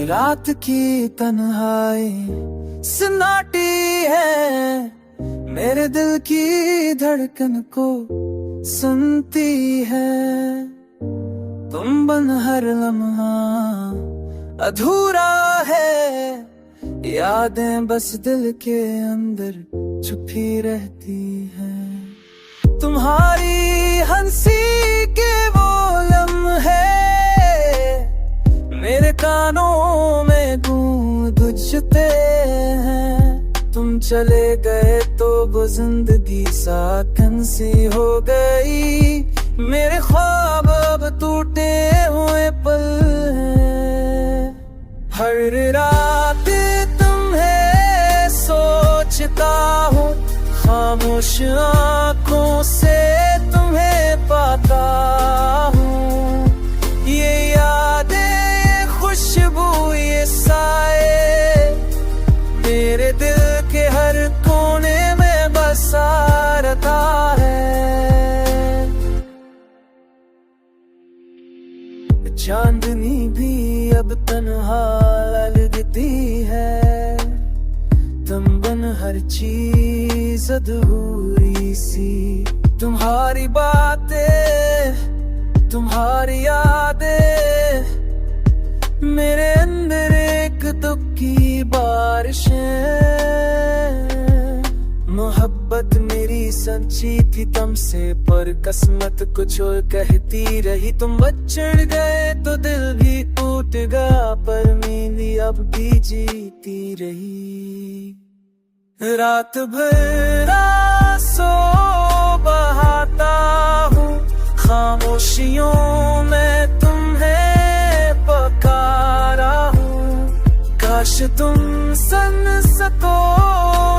रात की तन्हाई सन्नाटी है, मेरे दिल की धड़कन को सुनती है। तुम बन हर लम्हा अधूरा है, यादें बस दिल के अंदर छुपी रहती हैं। तुम्हारी हंसी के वो लम्हे मेरे कानों में गूंजते हैं। तुम चले गए तो वो जिंदगी साकन सी हो गई, मेरे ख्वाब अब टूटे हुए पल हैं। हर रात तुम्हें सोचता हूँ, खामोश आँखों से तुम्हें पाता हूँ। ये यादें, खुशबू, ये साए मेरे दिल के हर कोने में बसा रहता है। चांदनी भी अब तन्हा लगती है, तुम बन हर चीज अधूरी सी। तुम्हारी बातें, तुम्हारी यादें मेरे अंदर एक दुख की बारिशें। मोहब्बत मेरी सच्ची थी तुमसे, पर किस्मत कुछ और कहती रही। तुम बचड़ गए तो दिल भी टूट गया, पर मेरी अब भी जीती रही। रात भर आंसू बहाता हूँ, खामोशियों में तुम्हें पुकारा हूँ। काश तुम सुन सको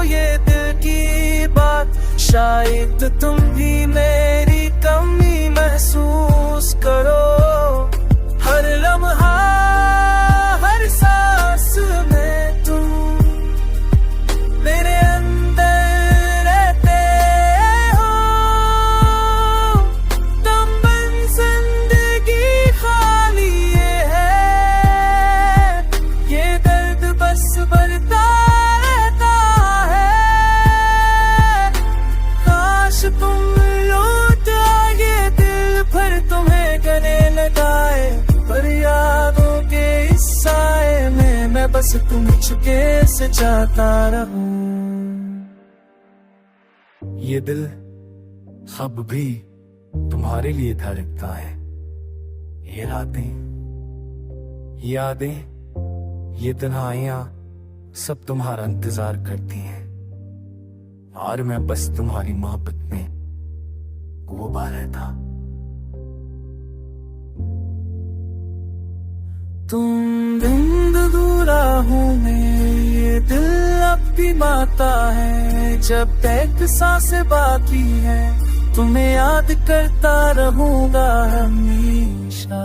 ये दिल की बात, शायद तुम भी मेरी कमी महसूस करो। हर लम्हा, हर सांस में तुम मेरे अंदर रहते हो। तुम बिन जिंदगी खाली है, ये दर्द बस बढ़ता रहता है। काश तुम लौट आए, दिल भर तुम्हें गले लगाए, पर यादों के इस साए में मैं बस तुम चुके से चाहता रहूं। ये दिल अब भी तुम्हारे लिए धड़कता है। ये रातें, यादें, ये तन्हाइयां सब तुम्हारा इंतजार करती हैं, और मैं बस तुम्हारी मोहब्बत में डूबा रहता। तुम बिन दूरा हूँ मैं, ये दिल अब भी माता है। जब तक सांसें बाकी है, तुम्हें याद करता रहूंगा हमेशा।